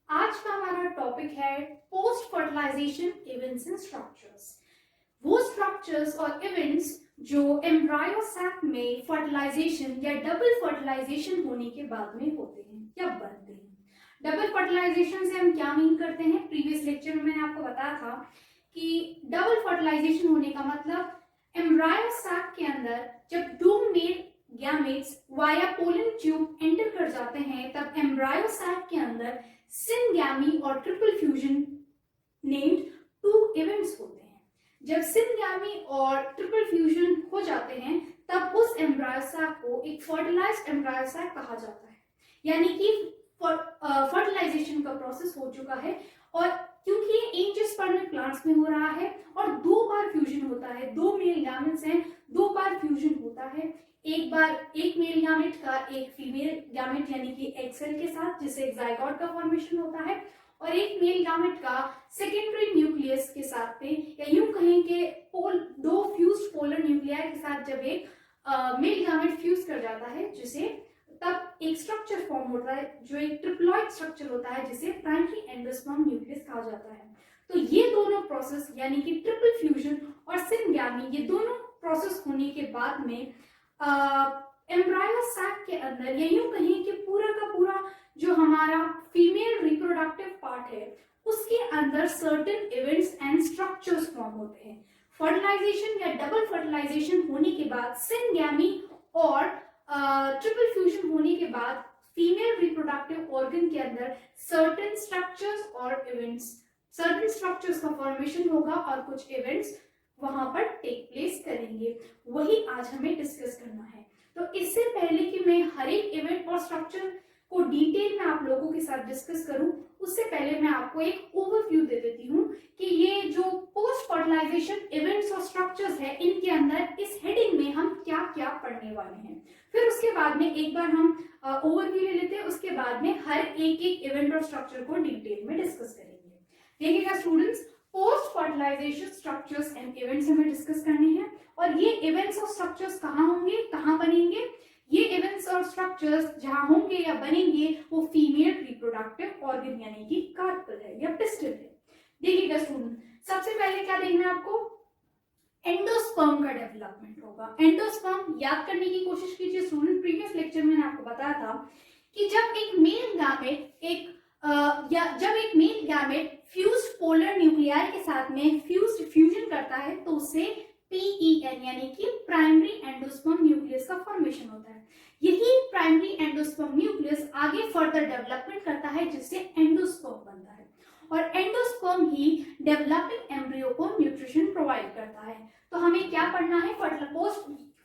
आज का हमारा टॉपिक है post fertilization events and structures. वो स्ट्रक्चर्स और इवेंट्स जो एम्ब्रायो सैक में फर्टिलाइजेशन या डबल फर्टिलाइजेशन होने के बाद में होते हैं या बनते हैं। डबल फर्टिलाइजेशन से हम क्या मीन करते हैं? प्रीवियस लेक्चर में मैंने आपको बताया था कि डबल फर्टिलाइजेशन होने का मतलब एम्ब्रायो सैक के अंदर जब दो male gametes via pollen tube enter कर जाते हैं तब एम्ब्रायो सैक के अंदर सिनगैमी और triple fusion named two events होते हैं। जब सिनगैमी और ट्रिपल फ्यूजन हो जाते हैं तब उस एम्ब्रायो सैक को एक फर्टिलाइज्ड एम्ब्रायो सैक कहा जाता है, यानी कि फर्टिलाइजेशन का प्रोसेस हो चुका है। और क्योंकि ये एंजियोस्पर्मिक प्लांट्स में हो रहा है और दो बार फ्यूजन होता है, दो मेल गैमेट्स हैं, दो बार फ्यूजन होता है। एक बार एक मेल गैमेट का एक फीमेल गैमेट यानी कि एग सेल के साथ, जिससे जाइगोट का फॉर्मेशन होता है, और एक मेल गैमेट का सेकेंडरी न्यूक्लियस के साथ में, या यूं कहें कि दो फ्यूज्ड पोलर न्यूक्लियाई के साथ जब एक मेल गैमेट फ्यूज कर जाता है, जिसे तब एक स्ट्रक्चर फॉर्म होता है जो एक ट्रिप्लॉइड स्ट्रक्चर होता है, जिसे प्राइमरी एंडोस्पर्म न्यूक्लियस कहा जाता है। तो ये दोनों प्रोसेस यानी कि ट्रिपल फ्यूजन और सिनगैमी, ये दोनों प्रोसेस होने के बाद में एम्ब्रायो सैक के अंदर, या यूं कहें कि पूरा का पूरा जो हमारा फीमेल रिप्रोडक्टिव पार्ट है उसके अंदर certain events and structures form होते हैं। फर्टिलाइजेशन या डबल फर्टिलाइजेशन होने के बाद, सिनगैमी और ट्रिपल फ्यूजन होने के बाद फीमेल रिप्रोडक्टिव ऑर्गन के अंदर सर्टेन स्ट्रक्चर्स और इवेंट्स, सर्टेन स्ट्रक्चर्स का फॉर्मेशन होगा और कुछ इवेंट्स वहां पर टेक प्लेस करेंगे। वही आज हमें डिस्कस करना है। तो इससे पहले कि मैं हर एक इवेंट और स्ट्रक्चर को डिटेल में आप लोगों के साथ डिस्कस करूं, उससे पहले मैं आपको एक ओवरव्यू दे देती हूं कि ये जो पोस्ट फर्टिलाइजेशन इवेंट्स और स्ट्रक्चर्स है, इनके अंदर इस हेडिंग में हम क्या क्या पढ़ने वाले हैं। फिर उसके बाद में एक बार हम ओवरव्यू ले लेते हैं, उसके बाद में हर एक इवेंट और स्ट्रक्चर को डिटेल में डिस्कस करेंगे। देखिएगा students, post fertilization structures and events हमें डिस्कस करने हैं, और ये इवेंट्स और स्ट्रक्चर्स कहाँ होंगे, कहाँ बनेंगे? ये इवेंट्स और स्ट्रक्चर्स जहां होंगे या बनेंगे वो फीमेल रिप्रोडक्टिव ऑर्गन यानी कि कार्पल है या पिस्टल है। देखिएगा स्टूडेंट, सबसे पहले क्या देखना है आपको? एंडोस्पर्म का डेवलपमेंट होगा। एंडोस्पर्म याद करने की कोशिश कीजिए स्टूडेंट, प्रीवियस लेक्चर में मैंने आपको बताया था कि जब एक male gamete fused polar nuclei के साथ में फ्यूजन करता है तो उससे PEN यानी कि प्राइमरी एंडोस्पर्म न्यूक्लियस का फॉर्मेशन होता है। यही प्राइमरी एंडोस्पर्म न्यूक्लियस आगे फर्दर डेवलपमेंट करता है जिससे एंडोस्पर्म बनता है, और एंडोस्पर्म ही डेवलपिंग एम्ब्रियो को न्यूट्रिशन प्रोवाइड करता है। तो हमें क्या पढ़ना है?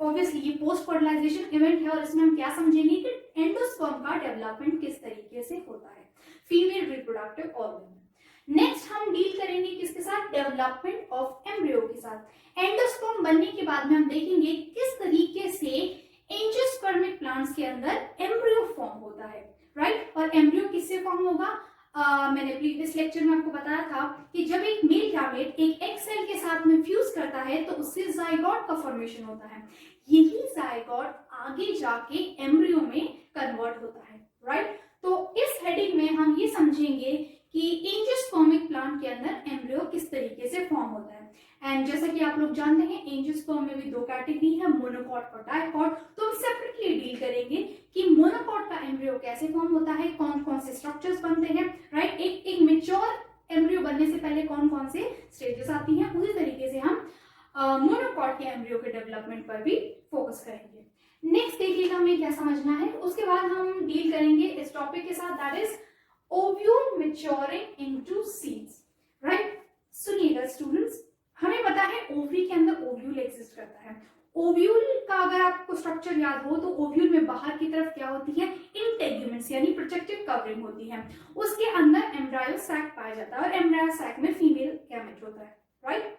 ऑब्वियसली ये पोस्ट फर्टिलाइजेशन इवेंट है और इसमें हम क्या समझेंगे कि एंडोस्पर्म का डेवलपमेंट किस तरीके से होता है फीमेल रिप्रोडक्टिव ऑर्गन। नेक्स्ट हम डील करेंगे किसके साथ? डेवलपमेंट ऑफ एम्ब्रियो के साथ। एंडोस्पर्म बनने के बाद में हम देखेंगे किस तरीके से एंजियोस्पर्मिक प्लांट्स के अंदर एम्ब्रियो फॉर्म होता है, राइट? और एम्ब्रियो किससे फॉर्म होगा? मैंने प्रीवियस लेक्चर में आपको बताया था कि जब एक मेल गैमेट एक एग सेल के साथ में फ्यूज करता है तो उससे जाइगोट का फॉर्मेशन होता है। यही जाइगोट आगे जाके एम्ब्रियो में कन्वर्ट होता है, राइट? तो इस हेडिंग में हम ये समझेंगे कि एंजियोस्पर्मिक प्लांट के अंदर एम्ब्रियो किस तरीके से फॉर्म होता है। एंड जैसा कि आप लोग जानते हैं एंजियोस्पर्म में भी दो कैटेगरी है, मोनोकॉट और डाइकॉट। तो हम सेपरेटली डील करेंगे कि मोनोकॉट का एम्ब्रियो कैसे फॉर्म होता है, कौन कौन से स्ट्रक्चर्स बनते हैं, राइट? एक मेच्योर एम्ब्रियो बनने से पहले कौन कौन से स्टेजेस आती हैं। उसी तरीके से हम मोनोकॉट के एम्ब्रियो के डेवलपमेंट पर भी फोकस करेंगे। नेक्स्ट देखिएगा हमें क्या समझना है। उसके बाद हम डील करेंगे इस टॉपिक के साथ, that is ovule maturing into seeds, right? सुनिएगा स्टूडेंट्स, हमें पता है ओवरी के अंदर ओव्यूल एग्जिस्ट करता है। ओव्यूल का अगर आपको स्ट्रक्चर याद हो तो ओव्यूल में बाहर की तरफ क्या होती है? इंटेग्यूमेंट्स यानी प्रोटेक्टिव कवरिंग होती है। उसके अंदर एम्ब्रायो सैक पाया जाता है और एम्ब्रायो सैक में फीमेल गैमेट होता है, राइट?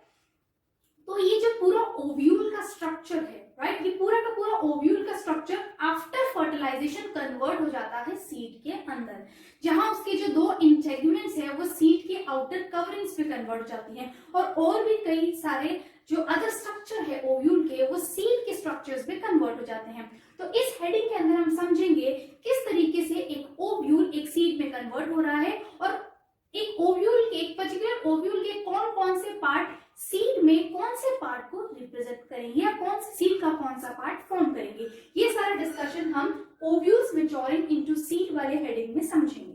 तो ये जो पूरा ओव्यूल का स्ट्रक्चर है, राइट, ये पूरा का पूरा ओव्यूल का स्ट्रक्चर आफ्टर फर्टिलाइजेशन कन्वर्ट हो जाता है सीड के अंदर, जहां उसके जो दो इंटेग्यूमेंट्स है वो सीड के आउटर कवरिंग्स पे कन्वर्ट हो जाती हैं, और भी कई सारे जो अदर स्ट्रक्चर है ओव्यूल के वो सीड के स्ट्रक्चर्स में कन्वर्ट हो जाते हैं। तो इस हेडिंग के अंदर हम समझेंगे किस तरीके से एक ओव्यूल एक सीड में कन्वर्ट हो रहा है और कौन कौन से पार्ट सीड में कौन से पार्ट को रिप्रेजेंट करेंगे या कौन से सीड का कौन सा पार्ट फॉर्म करेंगे, ये सारा डिस्कशन हम ओव्यूल्स मैच्योरिंग इनटू सीड वाले हेडिंग में समझेंगे।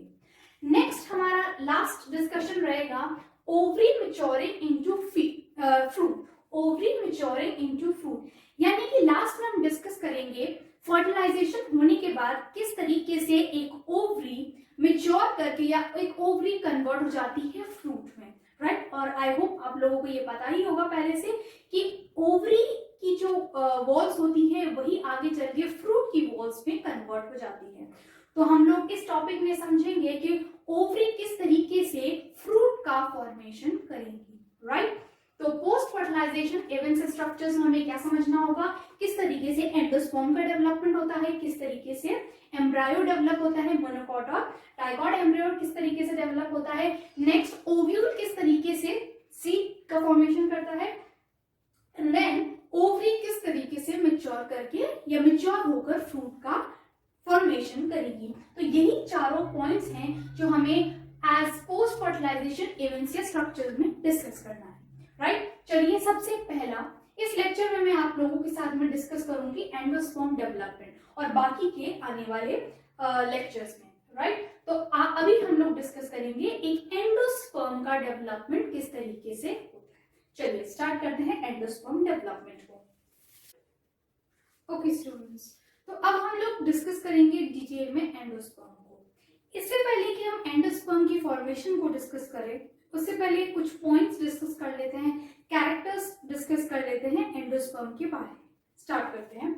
नेक्स्ट हमारा लास्ट डिस्कशन रहेगा ovary maturing into fruit, ovary maturing into fruit, यानी कि लास्ट में हम डिस्कस करेंगे फर्टिलाइजेशन होने के बाद किस तरीके से एक ओवरी मैच्योर करके या एक ओवरी कन्वर्ट हो जाती है फ्रूट में, राइट। और आई होप आप लोगों को ये पता ही होगा पहले से कि ओवरी की जो वॉल्स होती है वही आगे चल के फ्रूट की वॉल्स में कन्वर्ट हो जाती है। तो हम लोग इस टॉपिक में समझेंगे कि ओवरी किस तरीके से फ्रूट का फॉर्मेशन करेंगी, राइट। तो पोस्ट फर्टिलाइजेशन इवेंट्स स्ट्रक्चर्स में हमें क्या समझना होगा, किस तरीके से एंडोस्पर्म का डेवलपमेंट होता है, किस तरीके से एम्ब्रायो डेवलप होता है, मोनोकॉट और डाइकॉट एम्ब्रायो किस तरीके से डेवलप होता है, नेक्स्ट ओव्यूल किस तरीके से सीड का फॉर्मेशन करता है, एंड देन ओवरी किस तरीके से मैच्योर करके या मैच्योर होकर फ्रूट का फॉर्मेशन करेगी। तो यही चारों पॉइंट्स हैं जो हमें एज पोस्ट फर्टिलाइजेशन इवेंट्स या स्ट्रक्चर्स में डिस्कस करना है, राइट। चलिए सबसे पहला इस लेक्चर में मैं आप लोगों के साथ में डिस्कस करूंगी एंडोस्पर्म डेवलपमेंट और बाकी के आने वाले लेक्चर्स में, राइट। तो अभी हम लोग डिस्कस करेंगे एक एंडोस्पर्म का डेवलपमेंट किस तरीके से होता है। चलिए स्टार्ट करते हैं एंडोस्पर्म डेवलपमेंट को। ओके स्टूडेंट्स, तो अब हम लोग डिस्कस करेंगे डिटेल में एंडोस्पर्म को। इससे पहले कि हम एंडोस्पर्म की फॉर्मेशन को डिस्कस करें, उससे पहले कुछ पॉइंट्स डिस्कस कर लेते हैं, कैरेक्टर्स डिस्कस कर लेते हैं एंडोस्पर्म के बारे में। स्टार्ट करते हैं।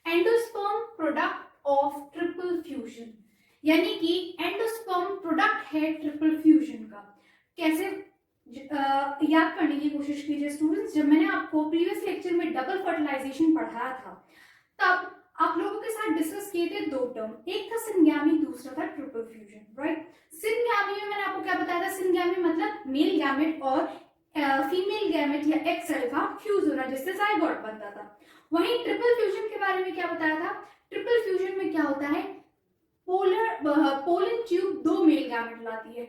Endosperm product of triple fusion, यानी कि एंडोस्पर्म प्रोडक्ट है ट्रिपल फ्यूजन का। कैसे याद करने की कोशिश कीजिए स्टूडेंट्स, जब मैंने आपको प्रीवियस लेक्चर में डबल फर्टिलाइजेशन पढ़ाया था तब आप लोगों के साथ डिस्कस किए थे दो टर्म, एक था सिनगैमी, दूसरा था ट्रिपल फ्यूजन, राइट। सिनगैमी में मैंने आपको क्या बताया था, सिनगैमी मतलब मेल गैमेट और फीमेल गैमेट या एग सेल का फ्यूज होना जिससे जाइगोट बनता था। वहीं ट्रिपल फ्यूजन के बारे में क्या बताया था, ट्रिपल फ्यूजन में क्या होता है, पोलन ट्यूब दो मेल गैमेट लाती है,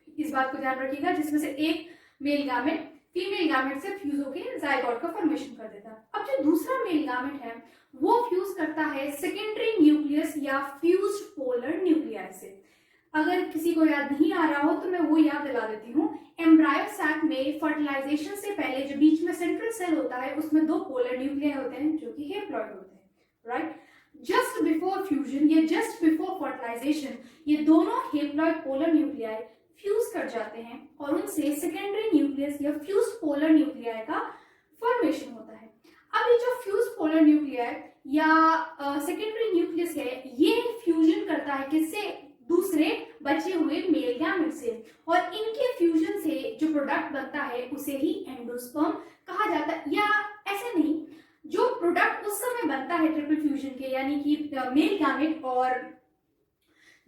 इस बात को ध्यान रखिएगा, जिसमें से एक मेल गैमेट फीमेल गैमेट से फ्यूज होकर जाइगोट का फॉर्मेशन कर देता है। अब जो दूसरा मेल गैमेट है वो फ्यूज करता है सेकेंडरी न्यूक्लियस या फ्यूज्ड पोलर न्यूक्लियाई से। अगर किसी को याद नहीं आ रहा हो तो मैं वो याद दिला देती हूँ। एम्ब्रायो सैक में फर्टिलाइजेशन से पहले जो बीच में सेंट्रल सेल होता है उसमें दो पोलर न्यूक्लियाई होते हैं जो कि हेप्लॉइड होते हैं, राइट। जस्ट बिफोर फ्यूजन या जस्ट बिफोर फर्टिलाइजेशन ये दोनों हेप्लॉइड पोलर न्यूक्लियाई फ्यूज कर जाते हैं और उनसे सेकेंडरी न्यूक्लियस या फ्यूज पोलर न्यूक्लियाई का फॉर्मेशन होता है। अब ये जो फ्यूज पोलर न्यूक्लियाई या सेकेंडरी न्यूक्लियस है ये फ्यूजन करता है किससे, दूसरे बचे हुए मेल गैमेट से, और इनके फ्यूजन से जो प्रोडक्ट बनता है उसे ही एंडोस्पर्म कहा जाता है। या ऐसे नहीं, जो प्रोडक्ट उस समय बनता है ट्रिपल फ्यूजन के, यानी कि मेल गैमेट और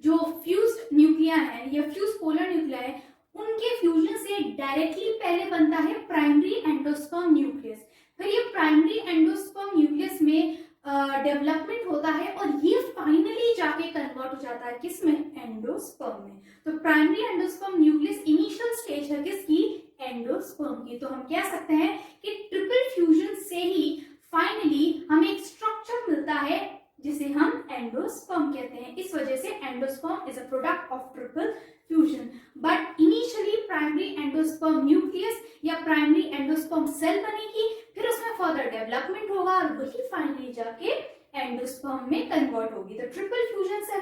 जो फ्यूज्ड न्यूक्लिया है या फ्यूज पोलर न्यूक्लिया है उनके फ्यूजन से डायरेक्टली पहले बनता है प्राइमरी एंडोस्पर्म न्यूक्लियस। फिर ये प्राइमरी एंडोस्पर्म न्यूक्लियस में डेवलपमेंट होता है और ये फाइनली जाके कन्वर्ट हो जाता है किसमें, एंडोस्पर्म में। तो primary endosperm nucleus initial stage है किसकी, एंडोस्पर्म की। तो हम कह सकते हैं कि ट्रिपल फ्यूजन से ही फाइनली हमें एक स्ट्रक्चर मिलता है जिसे हम एंडोस्पर्म कहते हैं। इस वजह से endosperm is a product of triple fusion. But initially primary endosperm nucleus या प्राइमरी एंडोस्पर्म सेल बनेगी, फिर उसमें फर्दर डेवलपमेंट होगा और वही फाइनली जाके एंडोस्पर्म में कन्वर्ट होगी। तो ट्रिपल फ्यूजन से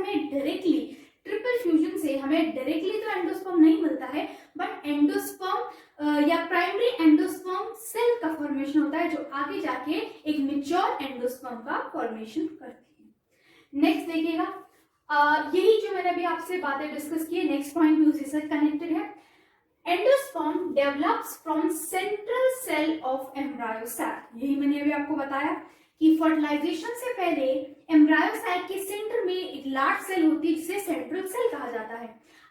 हमें डायरेक्टली तो एंडोस्पर्म नहीं मिलता है, बट एंडोस्पर्म या प्राइमरी एंडोस्पर्म सेल का फॉर्मेशन होता है जो आगे जाके एक मैच्योर एंडोस्पर्म का फॉर्मेशन करती है। नेक्स्ट देखिएगा, यही जो मैंने अभी आपसे बातें डिस्कस की है, नेक्स्ट पॉइंट भी उसी से कनेक्टेड है। Endosperm develops from central cell of embryo sac. यही मैंने अभी आपको बताया कि फर्टिलाइजेशन से पहले एम्ब्रायो सैक के सेंटर में एक लार्ज सेल होती है जिसे सेंट्रल सेल कहा जाता है।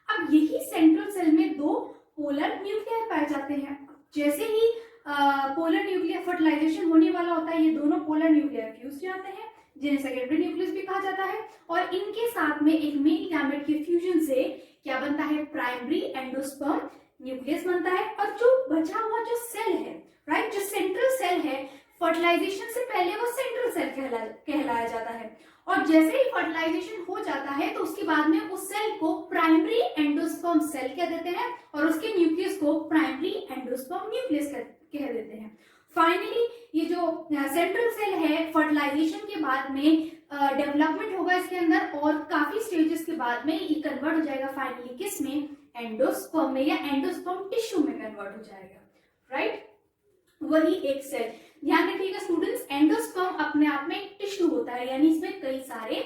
अब यही सेंट्रल सेल में दो पोलर न्यूक्लियाई पाए जाते हैं। जैसे ही पोलर न्यूक्लियर फर्टिलाइजेशन होने वाला होता है ये दोनों पोलर न्यूक्लियाई फ्यूज जाते हैं जिन्हें सेकेंडरी न्यूक्लियस भी कहा जाता है, और इनके साथ में एक मेल गैमेट के फ्यूजन से क्या बनता है, प्राइमरी एंडोस्पर्म न्यूक्लियस बनता है, और जो बचा हुआ जो सेल है, राइट, जो सेंट्रल सेल है, फर्टिलाइजेशन से पहले वो सेंट्रल सेल कहलाया जाता है। और जैसे ही फर्टिलाइजेशन हो जाता है तो उसके बाद में उस सेल को प्राइमरी एंडोस्पर्म सेल कह देते हैं, और उसके न्यूक्लियस को प्राइमरी एंडोस्पर्म न्यूक्लियस कह देते हैं। फाइनली ये जो सेंट्रल सेल है, फर्टिलाइजेशन के बाद में डेवलपमेंट होगा इसके अंदर, और काफी स्टेजेस के बाद में ये कन्वर्ट हो जाएगा फाइनली किस में, एंडोस्पर्म में, या एंडोस्पर्म टिश्यू में कन्वर्ट हो जाएगा, राइट। वही एक सेल, ध्यान रखिएगा स्टूडेंट्स, एंडोस्पर्म अपने आप में एक टिश्यू होता है, यानी इसमें कई सारे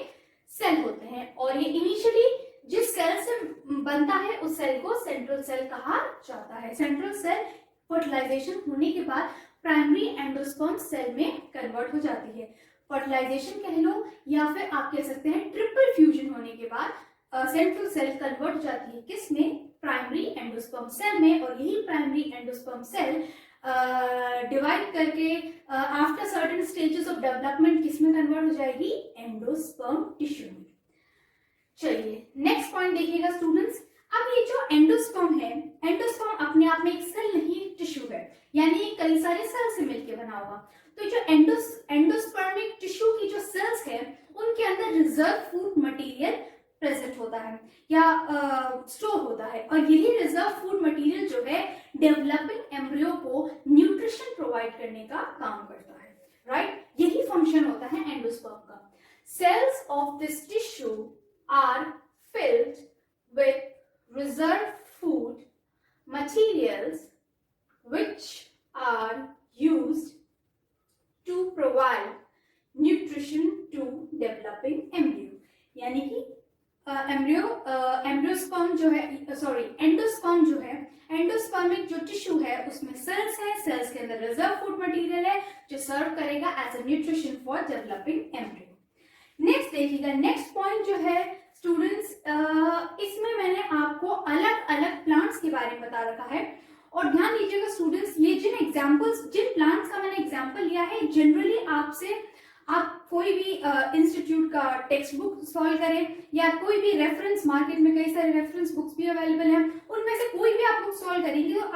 सेल होते हैं, और ये इनिशियली जिस सेल से बनता है उस सेल को सेंट्रल सेल कहा जाता है। सेंट्रल सेल फर्टिलाइजेशन होने के बाद प्राइमरी एंडोस्पर्म सेल में कन्वर्ट हो जाती है। फर्टिलाइजेशन कह लो, या फिर आप कह सकते हैं ट्रिपल फ्यूजन होने के बाद सेंट्रल सेल कन्वर्ट हो जाती है किस में, प्राइमरी एंडोस्पर्म सेल में, और यही प्राइमरी एंडोस्पर्म सेल डिवाइड करके after certain stages of development किस में कन्वर्ट हो जाएगी, एंडोस्पर्म टिश्यू में। चलिए नेक्स्ट पॉइंट देखिएगा स्टूडेंट्स, अब ये जो एंडोस्पर्म है, एंडोस्पर्म अपने आप में एक सेल नहीं, टिश्यू है, यानी ये कई सारे सेल से मिलकर बना हुआ। तो जो एंडोस्पर्मिक टिश्यू की जो सेल्स है उनके अंदर रिजर्व फूड मटेरियल प्रेजेंट होता है या स्टोर होता है, और यही रिजर्व फूड मटेरियल जो है डेवलपिंग एम्ब्रियो को न्यूट्रिशन प्रोवाइड करने का काम करता है, राइट। यही फंक्शन होता है एंडोस्पर्म का। Cells of this tissue are filled with reserve food materials which are used to provide nutrition to developing embryo, यानी कि एम्ब्रियोस्पर्म जो है, सॉरी एंडोस्पर्म जो है, एंडोस्पर्मिक जो टिश्यू है उसमें सेल्स है, सेल्स के अंदर रिजर्व फूड मटेरियल है जो सर्व करेगा as a nutrition for developing embryo. Next देखिएगा, नेक्स्ट पॉइंट जो है स्टूडेंट्स, इसमें मैंने आपको अलग अलग प्लांट्स के बारे में बता रखा है, और ध्यान दीजिएगा स्टूडेंट्स, ये जिन एग्जांपल्स, जिन प्लांट्स का मैंने एग्जांपल लिया है, जनरली आपसे आप कोई भी इंस्टीट्यूट का टेक्स्ट बुक सॉल्व करें या कोई भी रेफरेंस, मार्केट में कई सारे रेफरेंस बुक्स भी अवेलेबल हैं, उनमें से कोई भी आप बुक सॉल्व करेंगे तो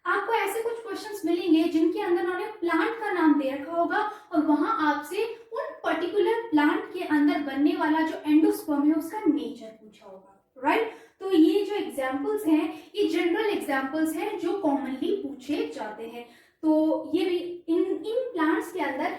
आपको ऐसे कुछ क्वेश्चंस मिलेंगे जिनके अंदर उन्होंने प्लांट का नाम दे रखा होगा, और वहां आपसे उन पर्टिकुलर प्लांट के अंदर बनने वाला जो एंडोस्पर्म है उसका नेचर पूछा होगा, राइट। तो ये जो एग्जाम्पल्स हैं ये जनरल एग्जाम्पल्स हैं जो कॉमनली पूछे जाते हैं। तो ये भी इन प्लांट्स के अंदर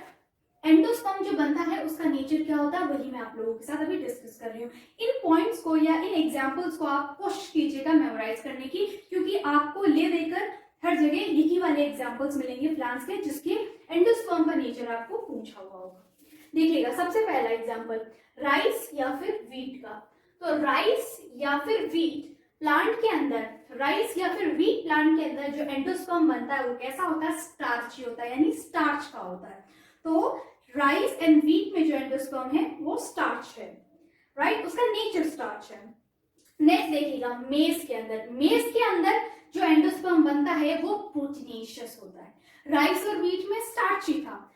एंडोस्पर्म जो बनता है उसका नेचर क्या होता है वही मैं आप लोगों के साथ अभी डिस्कस कर रही हूँ। इन पॉइंट्स को या इन एग्जाम्पल्स को आप कोशिश कीजिएगा मेमोराइज करने की, क्योंकि आपको ले देकर हर जगह यही वाले एग्जाम्पल्स मिलेंगे प्लांट्स के जिसके एंडोस्पर्म का नेचर आपको पूछा हुआ होगा। देखिएगा सबसे पहला एग्जाम्पल, राइस या फिर वीट का। तो राइस या फिर वीट प्लांट के अंदर, राइस या फिर वीट प्लांट के अंदर जो एंडोस्पर्म बनता है वो कैसा होता है, स्टार्ची होता है, यानी स्टार्च का होता है। तो राइस एंड वीट में जो एंडोस्पर्म है वो स्टार्च है, राइट, उसका नेचर स्टार्च है। नेक्स्ट देखिएगा मेज के अंदर, मेज के अंदर जो एंडोस्पर्म बनता है वो प्रोटीनेशियस होता है। राइस और वीट में स्टार्ची था,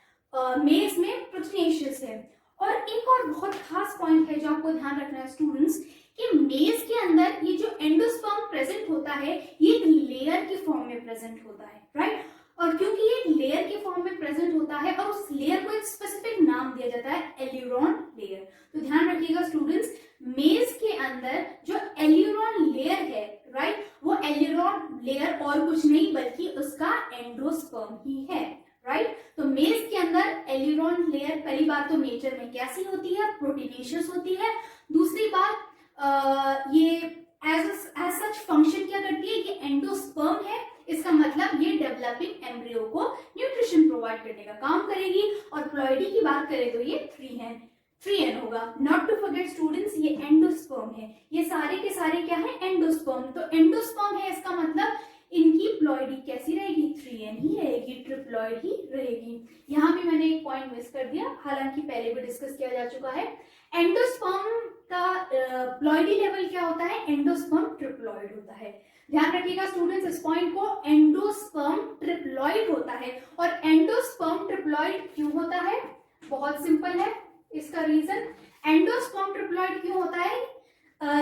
मेज में प्रोटीनेशियस है। और एक और बहुत खास पॉइंट है जो आपको ध्यान रखना है स्टूडेंट्स, कि मेज के अंदर ये जो एंडोस्पर्म प्रेजेंट होता है ये एक लेयर की फॉर्म में प्रेजेंट होता है, राइट। और क्योंकि ये लेयर के फॉर्म में प्रेजेंट होता है और उस लेयर को एक स्पेसिफिक नाम दिया जाता है, एल्यूरॉन लेयर। तो ध्यान रखिएगा स्टूडेंट्स, मेज के अंदर जो एल्यूरॉन लेयर है, राइट, वो एल्यूरॉन लेयर और कुछ नहीं बल्कि उसका एंडोस्पर्म ही है, राइट। तो मेज के अंदर एल्यूरॉन लेयर पहली बात तो नेचर में कैसी होती है, प्रोटीनेशियस होती है। दूसरी बात ये एज सच फंक्शन क्या करती है, कि एंडोस्पर्म है, इसका मतलब ये डेवलपिंग एम्ब्रियो को न्यूट्रिशन प्रोवाइड करने का काम करेगी। और प्लॉइडी की बात करें तो ये 3N होगा। नॉट टू फॉरगेट स्टूडेंट्स, ये एंडोस्पर्म है, ये सारे के सारे क्या है, एंडोस्पर्म। तो एंडोस्पर्म है इसका मतलब इनकी प्लॉइडी कैसी रहेगी, 3N ही रहेगी, ट्रिप्लॉइड ही रहेगी। यहाँ भी मैंने एक पॉइंट मिस कर दिया, हालांकि पहले भी डिस्कस किया जा चुका है। एंडोस्पर्म का प्लॉइडी लेवल क्या होता है, एंडोस्पर्म ट्रिप्लॉइड होता है। ध्यान रखिएगा स्टूडेंट्स इस पॉइंट को, एंडोस्पर्म ट्रिप्लॉइड होता है। और एंडोस्पर्म ट्रिप्लॉइड क्यों होता है, बहुत सिंपल है इसका रीजन। एंडोस्पर्म ट्रिप्लॉइड क्यों होता है,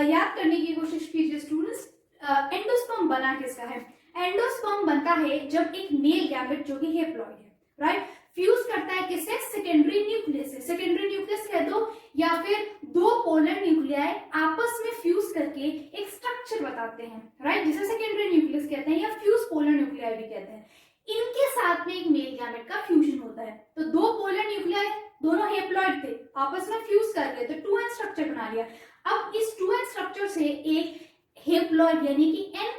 याद करने की कोशिश कीजिए स्टूडेंट्स। एंडोस्पर्म बना किसका है? एंडोस्पर्म बनता है जब एक मेल गैमेट जो कि हेप्लॉइड है, राइट, फ्यूज करता है किससे? सेकेंडरी न्यूक्लियस से। सेकेंडरी न्यूक्लियस कह दो या फिर दो पोलर न्यूक्लियाई आपस में फ्यूज करके एक स्ट्रक्चर बताते हैं, राइट, जिसे सेकेंडरी न्यूक्लियस कहते हैं या फ्यूज पोलर न्यूक्लियाई भी कहते हैं। इनके साथ में एक मेल गैमेट का फ्यूजन होता है। तो दो पोलर न्यूक्लियाई दोनों हेप्लॉइड थे, आपस में फ्यूज कर गए तो 2n स्ट्रक्चर बना लिया। अब इस 2n स्ट्रक्चर से एक हेप्लॉइड यानी कि n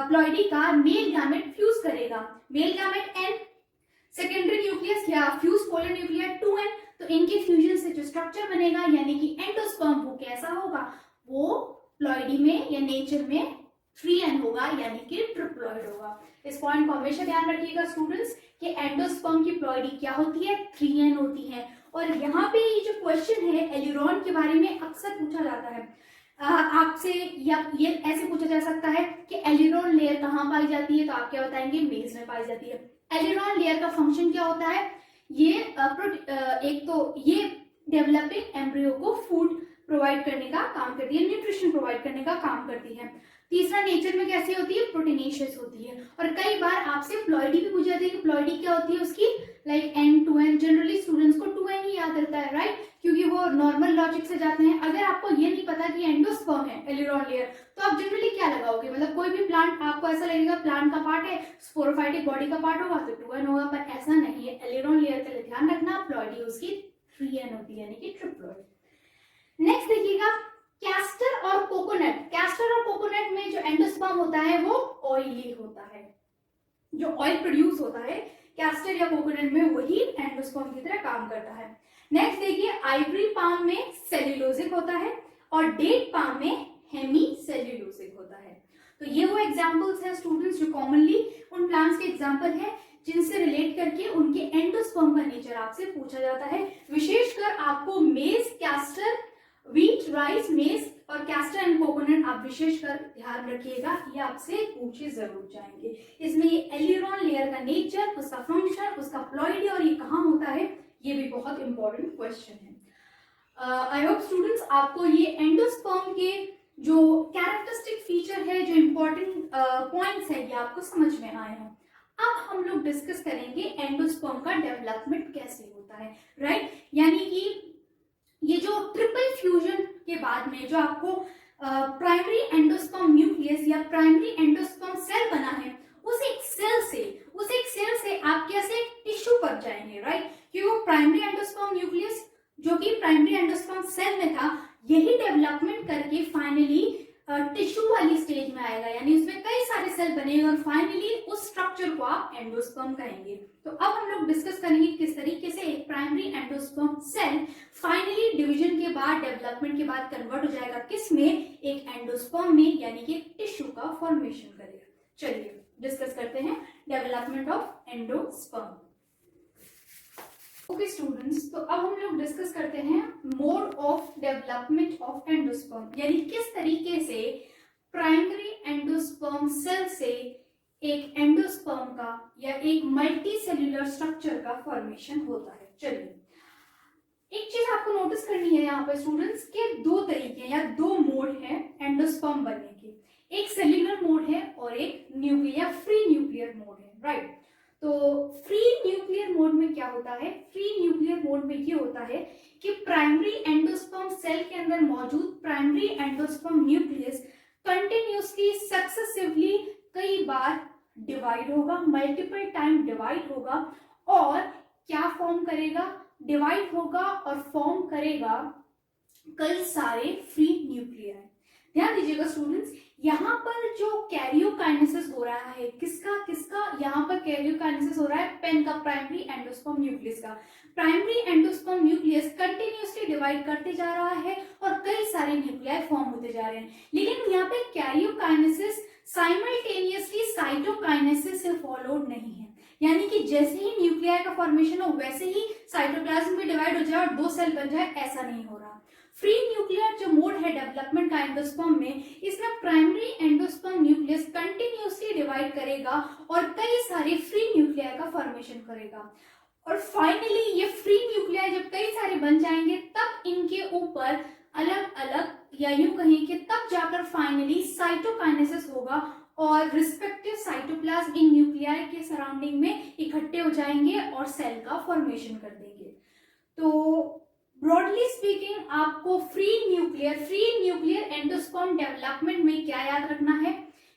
प्लॉइडी का मेल गैमेट फ्यूज करेगा। Male gamete n, secondary nucleus या फ्यूज पोलर न्यूक्लियर 2n, तो इनके फ्यूजन से जो स्ट्रक्चर बनेगा यानी कि एंडोस्पर्म, वो कैसा होगा? वो प्लॉइडी में या नेचर में 3n होगा यानी कि ट्रिप्लॉइड होगा। इस पॉइंट को हमेशा ध्यान रखिएगा स्टूडेंट्स कि एंडोस्पर्म की प्लॉइडी क्या होती है? 3n होती है। और यहाँ पे ये जो क्वेश्चन है एलिरॉन के बारे में अक्सर पूछा जाता है आपसे, या ये ऐसे पूछा जा सकता है कि एलिरॉन लेयर कहाँ पाई जाती है, तो आप क्या बताएंगे? मेज में पाई जाती है। एलिरॉन लेयर का फंक्शन क्या होता है? ये एक तो ये डेवलपिंग एम्ब्रियो को फूड प्रोवाइड करने का काम करती है, न्यूट्रिशन प्रोवाइड करने का काम करती है। तीसरा, नेचर में कैसी होती है? प्रोटीनेशियस होती है। और कई बार आपसे प्लॉइडी भी पूछ जाती है कि प्लॉइडी क्या होती है उसकी, like n 2n, generally students को 2n ही याद रहता है, राइट, क्योंकि वो नॉर्मल लॉजिक से जाते हैं। अगर आपको ये नहीं पता कि एंडोस्पर्म है एलिरॉन लेयर, तो आप जनरली क्या लगाओगे? मतलब कोई भी प्लांट आपको ऐसा लगेगा प्लांट का पार्ट है, स्पोरोफाइटिक बॉडी का पार्ट होगा तो 2n होगा, पर ऐसा नहीं है। एलिरॉन लेयर का ध्यान रखना, प्लॉइडी उसकी 3n होती है यानी कि ट्रिप्लॉइड। नेक्स्ट देखिएगा, कैस्टर और कोकोनट। कैस्टर और कोकोनट में जो एंडोस्पर्म होता है वो ऑयली होता है। जो ऑयल प्रोड्यूस होता है कैस्टर या कोकोनट में, वही एंडोस्पर्म की तरह काम करता है। नेक्स्ट देखिए, आइवरी पाम में सेल्यूलोजिक होता है और डेट पाम में हेमी सेल्यूलोजिक होता है। तो ये वो एग्जांपल्स हैं स्टूडेंट्स जो कॉमनली उन प्लांट्स के एग्जांपल हैं जिनसे रिलेट करके उनके एंडोस्पर्म का नेचर आपसे पूछा जाता है। विशेषकर आपको मेज, कैस्टर, व्हीट, राइस, मेज और कैस्टर एंड कोकोनट आप विशेषकर ध्यान रखिएगा, ये आपसे पूछे जरूर जाएंगे। इसमें ये एलिरॉन लेयर का नेचर, उसका फंक्शन, उसका प्लॉइडी और ये कहाँ होता है, ये भी बहुत इंपॉर्टेंट क्वेश्चन है। आई होप स्टूडेंट्स आपको ये एंडोस्पर्म के जो कैरेक्टरिस्टिक फीचर है, जो इंपॉर्टेंट पॉइंट्स है, ये आपको समझ में आए हैं। अब हम लोग डिस्कस करेंगे एंडोस्पर्म का डेवलपमेंट कैसे होता है, राइट, यानी कि ये जो ट्रिपल फ्यूजन के बाद में जो आपको प्राइमरी एंडोस्पर्म न्यूक्लियस या प्राइमरी एंडोस्पर्म सेल बना है, उस एक सेल से आप कैसे टिश्यू पर जाएंगे, राइट, क्योंकि वो प्राइमरी एंडोस्पर्म न्यूक्लियस जो कि प्राइमरी एंडोस्पर्म सेल में था, यही डेवलपमेंट करके फाइनली टिश्यू वाली स्टेज में आएगा, यानी उसमें कई सारे सेल बनेंगे और फाइनली उस स्ट्रक्चर को आप एंडोस्पर्म कहेंगे। तो अब हम लोग डिस्कस करेंगे किस तरीके से एक primary endosperm cell finally division के बाद, डेवलपमेंट के बाद कन्वर्ट हो जाएगा किसमें? एक एंडोस्पर्म में, यानी कि टिश्यू का फॉर्मेशन करेगा। चलिए डिस्कस करते हैं development of endosperm. Okay students, तो अब हम लोग डिस्कस करते हैं mode of development of endosperm, यानी किस तरीके से प्राइमरी एंडोस्पर्म सेल से एक एंडोस्पर्म का या एक मल्टी सेल्यूलर स्ट्रक्चर का फॉर्मेशन होता है। चलिए, एक चीज आपको नोटिस करनी है यहाँ पे स्टूडेंट्स के दो तरीके या दो मोड है एंडोस्पर्म बनने के, एक सेल्यूलर मोड है और एक न्यूक्लियर फ्री न्यूक्लियर मोड है, राइट। तो फ्री न्यूक्लियर मोड में क्या होता है? फ्री न्यूक्लियर मोड में ये होता है कि प्राइमरी एंडोस्पर्म सेल के अंदर मौजूद primary endosperm nucleus continuously successively कई बार डिवाइड होगा, मल्टीपल टाइम डिवाइड होगा और क्या फॉर्म करेगा? डिवाइड होगा और फॉर्म करेगा कई सारे फ्री न्यूक्लियाई। ध्यान दीजिएगा स्टूडेंट्स, यहाँ पर जो कैरियोकाइनेसिस हो रहा है, किसका यहाँ पर कैरियोकाइनेसिस हो रहा है? पेन का, प्राइमरी एंडोस्पर्म न्यूक्लियस का। Primary endosperm nucleus continuously divide करते जा रहा है और कई सारे न्यूक्लियाई फॉर्म होते जा रहे हैं, लेकिन यहाँ पे कैरियोकाइनेसिस साइमल्टेनियसली साइटोकाइनेसिस से फॉलोड नहीं है, यानी कि जैसे ही न्यूक्लियाई का फॉर्मेशन हो वैसे ही साइटोप्लाज्म भी डिवाइड हो जाए और दो सेल बन जाए, ऐसा नहीं हो रहा। फ्री न्यूक्लियर जो मोड है डेवलपमेंट का एंडोस्पर्म में, इसमें primary endosperm nucleus continuously divide करेगा और कई सारे फ्री न्यूक्लियाई का फॉर्मेशन करेगा और फाइनली ये फ्री न्यूक्लियाई जब कई सारे बन जाएंगे तब इनके ऊपर अलग अलग या यूं कहें कि तब जाकर फाइनली साइटोकाइनेसिस होगा और रिस्पेक्टिव साइटोप्लाज्म इन न्यूक्लियाई के सराउंडिंग में इकट्ठे हो जाएंगे और सेल का फॉर्मेशन कर देंगे। तो ब्रॉडली स्पीकिंग आपको फ्री न्यूक्लियर एंडोस्पर्म डेवलपमेंट में क्या याद रखना है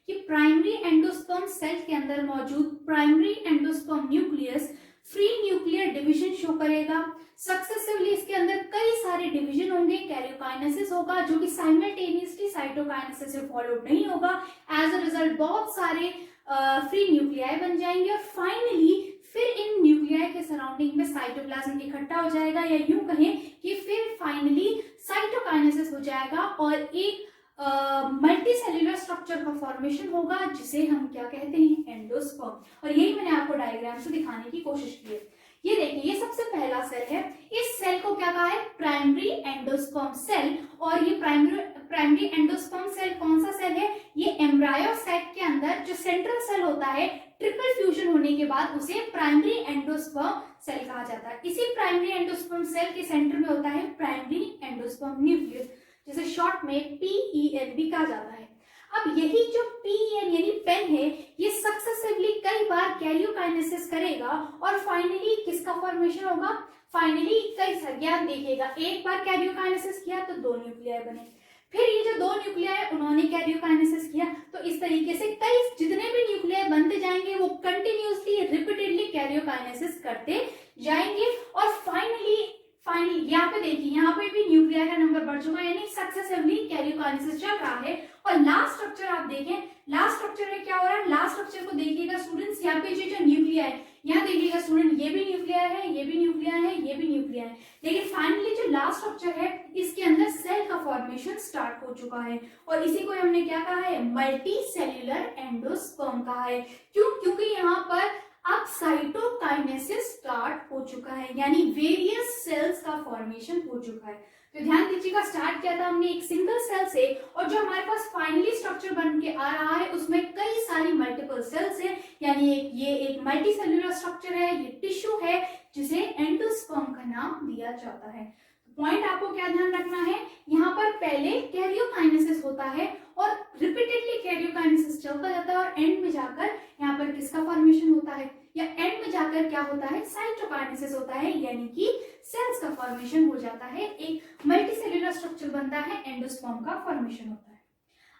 कि प्राइमरी एंडोस्पर्म सेल के अंदर मौजूद primary endosperm nucleus free nuclear division show करेगा। सक्सेसिवली इसके अंदर कई सारे डिवीजन होंगे, कैरियोकाइनेसिस होगा जो कि साइमल्टेनियसली साइटोकाइनेसिस से फॉलोड नहीं होगा। एज अ रिजल्ट बहुत सारे फ्री न्यूक्लियाई बन जाएंगे और फाइनली फिर इन न्यूक्लियाई के सराउंडिंग में साइटोप्लाज्म इकट्ठा हो जाएगा, या यूं कहें कि फिर फाइनली साइटोकाइनेसिस हो जाएगा और एक मल्टीसेल्युलर स्ट्रक्चर का फॉर्मेशन होगा जिसे हम क्या कहते हैं, एंडोस्पर्म। और यही मैंने आपको डायग्राम से दिखाने की कोशिश की है। ये देखिए, ये सबसे पहला सेल है। इस सेल को क्या कहा है, प्राइमरी एंडोस्पर्म सेल। और ये प्राइमरी एंडोस्पर्म सेल कौन सा सेल है, ये एम्ब्रायो सैक के अंदर जो सेंट्रल सेल होता है, ट्रिपल फ्यूजन होने के बाद उसे प्राइमरी एंडोस्पर्म सेल कहा जाता है। इसी प्राइमरी एंडोस्पर्म सेल के सेंटर में होता है प्राइमरी एंडोस्पर्म न्यूक्लियस, जिसे शॉर्ट में PEN भी कहा जाता है। अब यही जो PEN यानी पेन है, ये सक्सेसिवली कई बार कैरियोकाइनेसिस करेगा और फाइनली किसका फॉर्मेशन होगा, फाइनली कई संज्ञान देखिएगा। एक बार कैरियोकाइनेसिस किया तो 2 न्यूक्लियाई बने, फिर ये जो 2 न्यूक्लियाई उन्होंने कैरियोकाइनेसिस किया, तो इस तरीके से कई जितने भी न्यूक्लियाई बनते जाएंगे वो कंटिन्यूअसली रिपीटेडली कैरियोकाइनेसिस करते जाएंगे और फाइनली यहाँ पे देखिए, यहाँ पे भी न्यूक्लियाई का नंबर बढ़ चुका है, यानी सक्सेसिवली कैरियोकाइनेसिस चल रहा है। और लास्ट स्ट्रक्चर आप देखें, लास्ट स्ट्रक्चर में क्या हो रहा है, लास्ट स्ट्रक्चर को देखिएगा स्टूडेंट्स, यहाँ पे जो न्यूक्लियाई, यहाँ देखिएगा स्टूडेंट, ये भी न्यूक्लियाई है, ये भी न्यूक्लियाई है, ये भी न्यूक्लियाई है, लेकिन फाइनली जो लास्ट स्ट्रक्चर है इसके अंदर सेल का फॉर्मेशन स्टार्ट हो चुका है और इसी को हमने क्या कहा है, मल्टी सेल्यूलर एंडोस्पर्म कहा है। क्यों, क्योंकि यहाँ पर अब साइटोकाइनेसिस स्टार्ट हो चुका है, यानी वेरियस सेल्स का फॉर्मेशन हो चुका है। तो ध्यान दीजिएगा, स्टार्ट किया था हमने एक सिंगल सेल से और जो हमारे पास फाइनली स्ट्रक्चर बन के आ रहा है उसमें कई सारी मल्टीपल सेल्स है, यानी ये एक मल्टी सेल्यूलर स्ट्रक्चर है, ये टिश्यू है जिसे एंडोस्पर्म का नाम दिया जाता है। पॉइंट आपको क्या ध्यान रखना है, यहाँ पर पहले कैरियोकाइनेसिस होता है और रिपीटेडली कैरियोकाइनेसिस चलता जाता है और एंड में जाकर यहाँ पर किसका फॉर्मेशन होता है, या एंड में जाकर क्या होता है, साइटोकाइनेसिस होता है, यानी कि सेल्स का फॉर्मेशन हो जाता है, एक मल्टीसेल्युलर स्ट्रक्चर बनता है, एंडोस्पर्म का फॉर्मेशन होता है।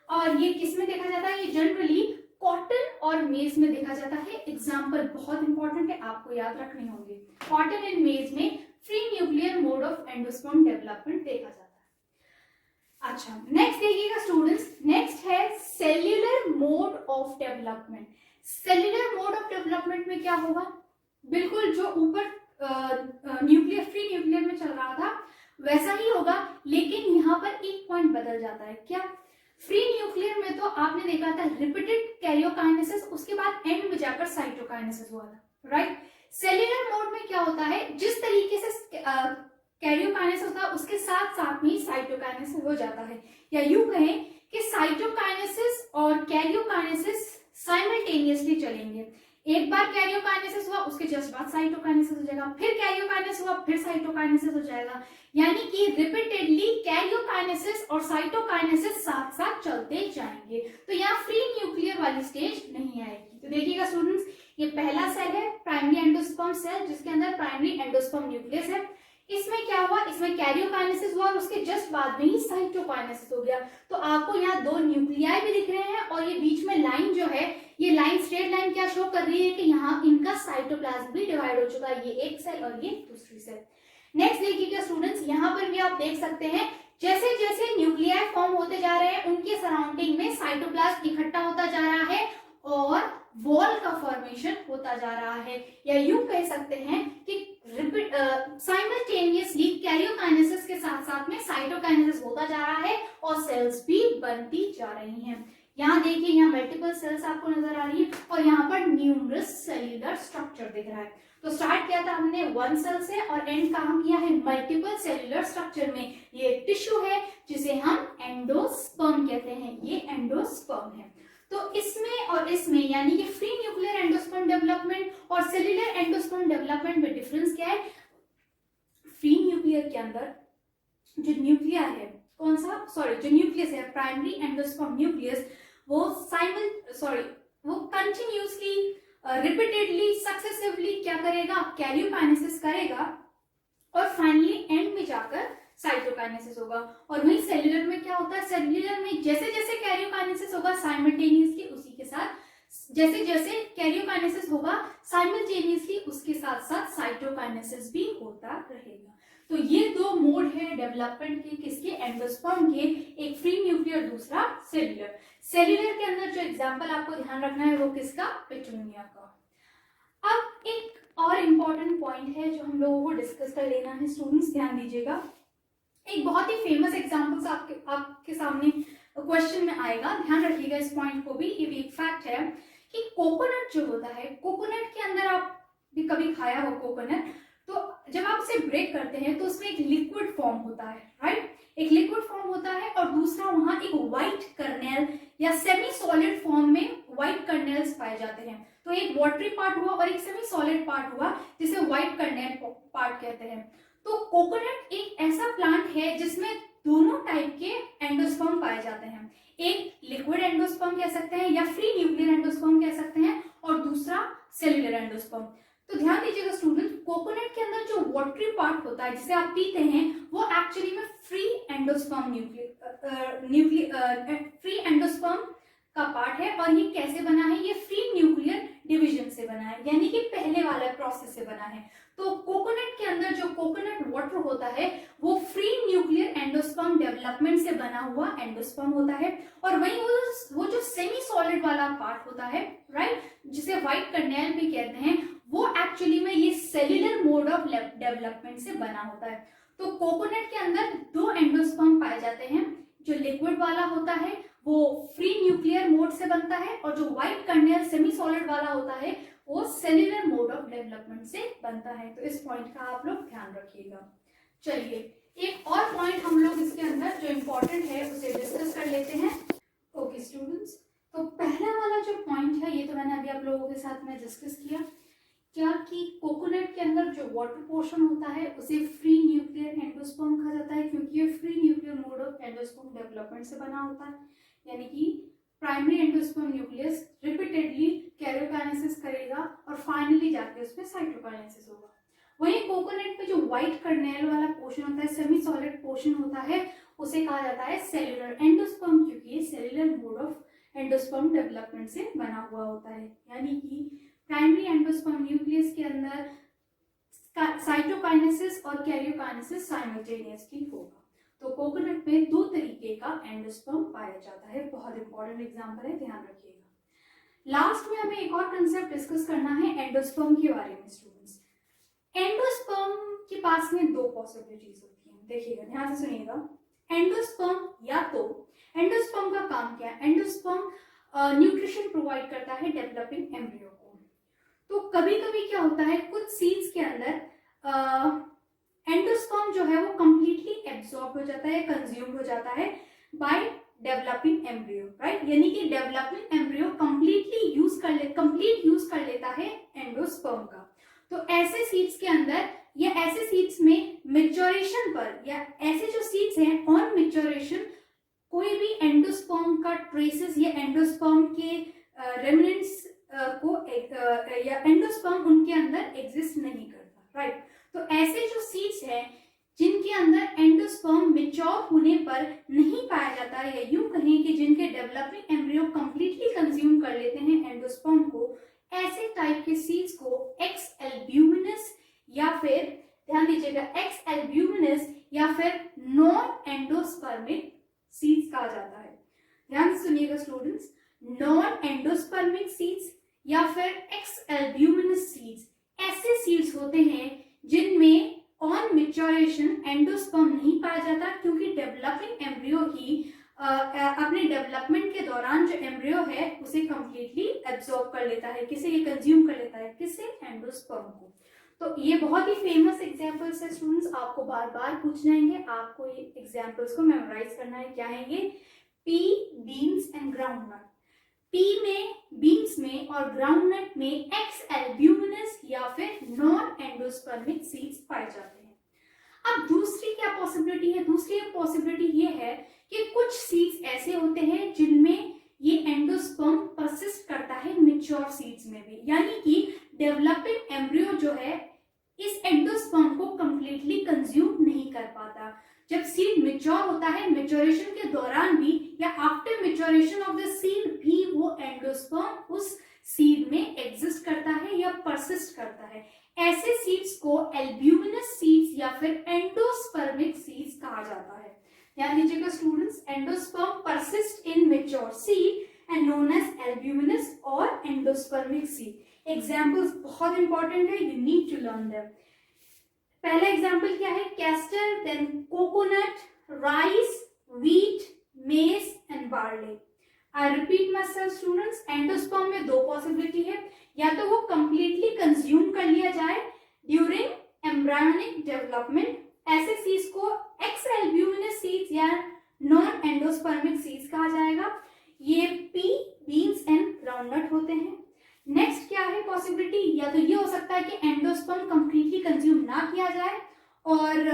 और ये किस में देखा जाता है, ये जनरली कॉटन और मेज में देखा जाता है। एग्जाम्पल बहुत इंपॉर्टेंट है, आपको याद रखने होंगे। कॉटन एंड मेज में free nuclear mode of endosperm development देखा जाता है। अच्छा, नेक्स्ट देखिएगा स्टूडेंट्स, नेक्स्ट है cellular mode of development. Cellular mode of development में क्या होगा, बिल्कुल जो ऊपर न्यूक्लियर फ्री न्यूक्लियर में चल रहा था वैसा ही होगा, लेकिन यहाँ पर एक पॉइंट बदल जाता है। क्या, फ्री न्यूक्लियर में तो आपने देखा था रिपीटेड कैरियोकाइनेसिस, उसके बाद एंड में जाकर साइटोकाइनेसिस हुआ था, राइट। सेल्यूलर मोड में क्या होता है, जिस तरीके से कैरियोकाइनेसिस होता है उसके साथ साथ में साइटोकाइनेसिस हो जाता है, या यूं कहें कि साइटोकाइनेसिस और कैरियोकाइनेसिस साइमल्टेनियसली चलेंगे। एक बार कैरियोकाइनेसिस हुआ उसके जस्ट बाद साइटोकाइनेसिस हो जाएगा, फिर कैरियोकाइनेसिस हुआ फिर साइटोकाइनेसिस हो जाएगा, यानी कि रिपीटेडली कैरियोकाइनेसिस और साइटोकाइनेसिस साथ साथ चलते जाएंगे। तो यहाँ फ्री न्यूक्लियर वाली स्टेज नहीं आएगी। तो देखिएगा स्टूडेंट्स, ये पहला सेल है प्राइमरी एंडोस्पर्म सेल जिसके अंदर प्राइमरी एंडोस्पर्म न्यूक्लियस है। इसमें क्या हुआ, इसमें कैरियोकाइनेसिस हुआ और उसके जस्ट बाद में ही साइटोकाइनेसिस हो गया। तो आपको यहाँ 2 न्यूक्लियाई भी दिख रहे हैं और ये बीच में लाइन जो है, ये लाइन स्ट्रेट लाइन क्या शो कर रही है कि यहाँ इनका साइटोप्लाज्म भी डिवाइड हो चुका है, ये एक सेल और ये दूसरी सेल। नेक्स्ट देखिएगा स्टूडेंट्स, यहाँ पर भी आप देख सकते हैं जैसे जैसे न्यूक्लियाई फॉर्म होते जा रहे हैं उनके सराउंडिंग में साइटोप्लाज्म इकट्ठा होता जा रहा है और वॉल का फॉर्मेशन होता जा रहा है, या यूं कह सकते हैं कि साइमल्टेनियसली कैरियोकाइनेसिस के साथ साथ में साइटोकाइनेसिस होता जा रहा है और सेल्स भी बनती जा रही हैं। यहाँ देखिए, यहाँ मल्टीपल सेल्स आपको नजर आ रही है और यहाँ पर न्यूमरस सेल्यूलर स्ट्रक्चर दिख रहा है। तो स्टार्ट किया था हमने 1 सेल से और एंड कहाँ किया है, मल्टीपल सेल्यूलर स्ट्रक्चर में। ये टिश्यू है जिसे हम एंडोस्पर्म कहते हैं, ये एंडोस्पर्म है। तो इसमें और इसमें यानी कि फ्री न्यूक्लियर एंडोस्पर्म डेवलपमेंट और सेल्यूलर एंडोस्पर्म डेवलपमेंट में डिफरेंस क्या है, फ्री न्यूक्लियर के अंदर जो न्यूक्लिया है कौन सा, सॉरी, जो न्यूक्लियस है प्राइमरी एंडोस्पर्म न्यूक्लियस, वो वो कंटिन्यूसली रिपीटेडली सक्सेसिवली क्या करेगा, कैरियोकाइनेसिस करेगा और फाइनली एंड में जाकर साइटोकाइनेसिस होगा। और वहीं सेल्यूलर में क्या होता है, सेल्यूलर में जैसे जैसे कैरियोकाइनेसिस होगा साइमल्टेनियसली उसी के साथ, जैसे जैसे कैरियोकाइनेसिस होगा साइमल्टेनियसली उसके साथ साथ साइटोकाइनेसिस भी होता रहेगा। तो ये दो मोड है डेवलपमेंट के, किसके, एंडोस्पर्म के, एक फ्री न्यूक्लियर, दूसरा सेल्यूलर। सेल्यूलर के अंदर जो एग्जांपल आपको ध्यान रखना है वो किसका, पिटूनिया का। अब एक और इम्पोर्टेंट पॉइंट है जो हम लोगों को डिस्कस कर लेना है, स्टूडेंट्स ध्यान दीजिएगा। एक बहुत ही फेमस एग्जांपल्स आपके सामने क्वेश्चन में आएगा, ध्यान रखिएगा इस पॉइंट को भी, ये भी एक फैक्ट है कि कोकोनट जो होता है, कोकोनट के अंदर आप भी कभी खाया हो कोकोनट, तो जब आप उसे ब्रेक करते हैं तो उसमें एक लिक्विड फॉर्म होता है, राइट, एक लिक्विड फॉर्म होता है और दूसरा वहां एक व्हाइट कर्नेल या सेमी सॉलिड फॉर्म में व्हाइट कर्नेल्स पाए जाते हैं। तो एक वाटरी पार्ट हुआ और एक सेमी सॉलिड पार्ट हुआ जिसे व्हाइट कर्नेल पार्ट कहते हैं। तो कोकोनट एक ऐसा प्लांट है जिसमें दोनों टाइप के एंडोस्पर्म पाए जाते हैं, एक लिक्विड एंडोस्पर्म कह सकते हैं या फ्री न्यूक्लियर एंडोस्पर्म कह सकते हैं और दूसरा सेल्यूलर एंडोस्पर्म। तो ध्यान दीजिएगा स्टूडेंट, कोकोनट के अंदर जो वाटरी पार्ट होता है जिसे आप पीते हैं वो एक्चुअली में फ्री एंडोस्पर्म फ्री एंडोस्पर्म का पार्ट है। और ये कैसे बना है, ये फ्री न्यूक्लियर डिवीजन से बना है, यानी कि पहले वाला प्रोसेस से बना है। तो कोकोनट के अंदर जो कोकोनट वाटर होता है वो फ्री न्यूक्लियर एंडोस्पर्म डेवलपमेंट से बना हुआ एंडोस्पर्म होता है। और वहीं वो जो सेमी सॉलिड वाला पार्ट होता है, राइट, जिसे व्हाइट कर्नेल भी कहते हैं, वो एक्चुअली में ये सेल्यूलर मोड ऑफ डेवलपमेंट से बना होता है। तो कोकोनट के अंदर दो एंडोस्पर्म पाए जाते हैं, जो लिक्विड वाला होता है वो फ्री न्यूक्लियर मोड से बनता है और जो व्हाइट कर्नेल सेमी सॉलिड वाला होता है वो सेल्यूलर मोड ऑफ डेवलपमेंट से बनता है। तो इस पॉइंट का आप लोग ध्यान रखिएगा। चलिए एक और पॉइंट हम लोग इसके अंदर जो इम्पोर्टेंट है उसे डिस्कस कर लेते हैं। ओके स्टूडेंट्स, तो पहला वाला जो पॉइंट है ये तो मैंने अभी आप लोगों के साथ में डिस्कस किया, क्या कि कोकोनट के अंदर जो वाटर पोर्शन होता है उसे फ्री न्यूक्लियर एंडोस्पर्म कहा जाता है, क्योंकि ये free nuclear mode of endosperm development से बना होता है, यानी कि primary endosperm nucleus repeatedly karyokinesis करेगा और फाइनली जाके उसमें साइटोकाइनेसिस होगा। वहीं कोकोनट में जो व्हाइट कर्नेल वाला पोर्शन होता है, सेमी सॉलिड पोर्शन होता है, उसे कहा जाता है सेल्यूलर एंडोस्पर्म, क्योंकि ये cellular mode of endosperm development से बना हुआ होता है। यानी कि प्राइमरी एंडोस्पर्म न्यूक्लियस के अंदर साइटोकाइनेसिस और कैरियोकाइनेसिस साइमल्टेनियसली होगा। तो कोकोनट में दो तरीके का एंडोस्पर्म पाया जाता है, बहुत इंपॉर्टेंट एग्जांपल है, ध्यान रखिएगा। लास्ट में हमें एक और कंसेप्ट डिस्कस करना है एंडोस्पर्म के बारे में स्टूडेंट्स। एंडोस्पर्म के पास में दो पॉसिबिलिटीज होती हैं, देखिएगा ध्यान से सुनिएगा। एंडोस्पर्म या तो एंडोस्पर्म का काम क्या है, एंडोस्पर्म न्यूट्रिशन प्रोवाइड करता है डेवलपिंग एम्ब्रियो को। तो कभी कभी क्या होता है, कुछ सीड्स के अंदर एंडोस्पर्म जो है वो कंप्लीटली एब्जॉर्ब हो जाता है, कंज्यूम हो जाता है बाय डेवलपिंग एम्ब्रियो, राइट, यानी कि डेवलपिंग एम्ब्रियो कंप्लीट यूज कर लेता है एंडोस्पर्म का। तो ऐसे सीड्स के अंदर या ऐसे सीड्स में मैच्योरेशन पर या ऐसे जो सीड्स हैं ऑन मैच्योरेशन कोई भी एंडोस्पर्म का ट्रेसेस या एंडोस्पर्म के रेमिनेंट्स को या एंडोस्पर्म उनके अंदर एग्जिस्ट नहीं करता, राइट। तो ऐसे जो सीड्स हैं जिनके अंदर एंडोस्पर्म मैच्योर होने पर नहीं पाया जाता या यूं कहें कि जिनके डेवलपिंग एम्ब्रियो कंप्लीटली कंज्यूम कर लेते हैं एंडोस्पर्म को, ऐसे टाइप के सीड्स को एक्स एल्ब्यूमिनस या फिर ध्यान दीजिएगा एक्स एल्ब्यूमिनस या फिर नॉन एंडोस्पर्मिक सीड्स कहा जाता है। ध्यान से सुनिएगा स्टूडेंट्स, नॉन एंडोस्पर्मिक सीड्स या फिर एक्स एल्ब्यूमिनस सीड्स ऐसे सीड्स होते हैं जिनमें ऑन मैच्योरेशन एंडोस्पर्म नहीं पाया जाता, क्योंकि डेवलपिंग एम्ब्रियो ही अपने डेवलपमेंट के दौरान जो एम्ब्रियो है उसे कंप्लीटली एब्जॉर्ब कर लेता है, किसे, ये कंज्यूम कर लेता है, किसे, एंडोस्पर्म को। तो ये बहुत ही फेमस एग्जांपल्स है स्टूडेंट्स, आपको बार बार पूछ जाएंगे, आपको ये एग्जांपल्स को मेमोराइज करना है। क्या है ये, P, beans and groundnut. P में, बीन्स में और ग्राउंडनट में एक्स एल्ब्यूमिनस या फिर नॉन एंडोस्पर्मिक सीड्स पाए जाते हैं। अब दूसरी क्या पॉसिबिलिटी है? दूसरी पॉसिबिलिटी ये है कि कुछ सीड्स ऐसे होते हैं जिनमें ये एंडोस्पर्म परसिस्ट करता है मैच्योर सीड्स में भी, यानी कि डेवलपिंग एम्ब्रियो जो है इस एंडोस्पर्म को कंप्लीटली कंज्यूम नहीं कर पाता। जब सीड मैच्योर होता है, मैच्योरेशन के दौरान भी या after maturation of the seed भी वो एंडोस्पर्म उस सीड में एग्जिस्ट करता है या परसिस्ट करता है। ऐसे सीड्स को एल्ब्यूमिनस सीड्स या फिर एंडोस्पर्मिक सीड्स कहा जाता है। ध्यान दीजिएगा students, endosperm persist in mature seed and known as albuminous और एंडोस्पर्मिक सीड। एग्जांपल्स बहुत इंपॉर्टेंट है, you need to learn them. पहला एग्जांपल क्या है? Castor, then coconut, rice, wheat, maize and barley. I repeat myself students, endosperm में दो possibility है, या तो वो कंप्लीटली कंज्यूम कर लिया जाए ड्यूरिंग एम्ब्रायोनिक डेवलपमेंट, ऐसे सीड्स को एक्स एल्ब्यूमिनस सीड्स या नॉन एंडोस्पर्मिक सीड्स कहा जाएगा। ये पी, बीन्स एंड ग्राउंडनट होते हैं। नेक्स्ट क्या है पॉसिबिलिटी? या तो ये हो सकता है कि एंडोस्पर्म कंप्लीटली कंज्यूम ना किया जाए और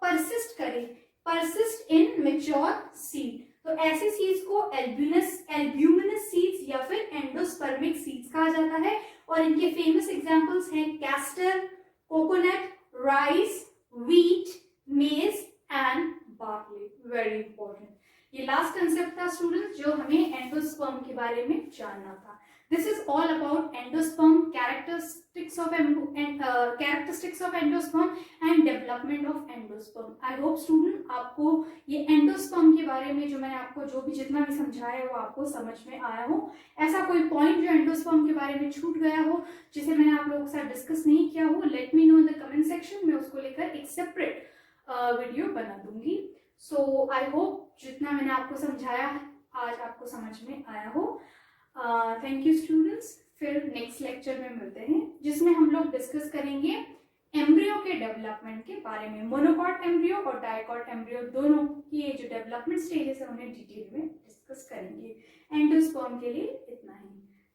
परसिस्ट करे, परसिस्ट इन मैच्योर सीड, तो ऐसे सीड्स को एल्ब्यूमिनस सीड्स या फिर एंडोस्पर्मिक सीड्स कहा जाता है। और इनके फेमस एग्जांपल्स हैं castor, coconut, rice, wheat, maize and barley. Very important, ये लास्ट कंसेप्ट था स्टूडेंट्स जो हमें एंडोस्पर्म के बारे में जानना था। This is all about endosperm, characteristics of endosperm and development of endosperm. I hope student आपको ये endosperm के बारे में जो मैंने आपको जो भी जितना भी समझाया है वो आपको समझ में आया हो। ऐसा कोई पॉइंट जो endosperm के बारे में छूट गया हो जिसे मैंने आप लोगों के साथ डिस्कस नहीं किया हो, let me know in the comment section, मैं उसको लेकर एक सेपरेट वीडियो बना दूंगी। So I hope जितना मैंने आपको समझाया आज आपको समझ में आया हो। थैंक यू स्टूडेंट्स, फिर नेक्स्ट लेक्चर में मिलते हैं जिसमें हम लोग डिस्कस करेंगे एम्ब्रियो के डेवलपमेंट के बारे में। मोनोकॉट एम्ब्रियो और डाइकॉट एम्ब्रियो दोनों की जो डेवलपमेंट स्टेजेस है उन्हें डिटेल में डिस्कस करेंगे। एंडोस्पर्म के लिए इतना ही।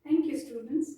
Thank you students.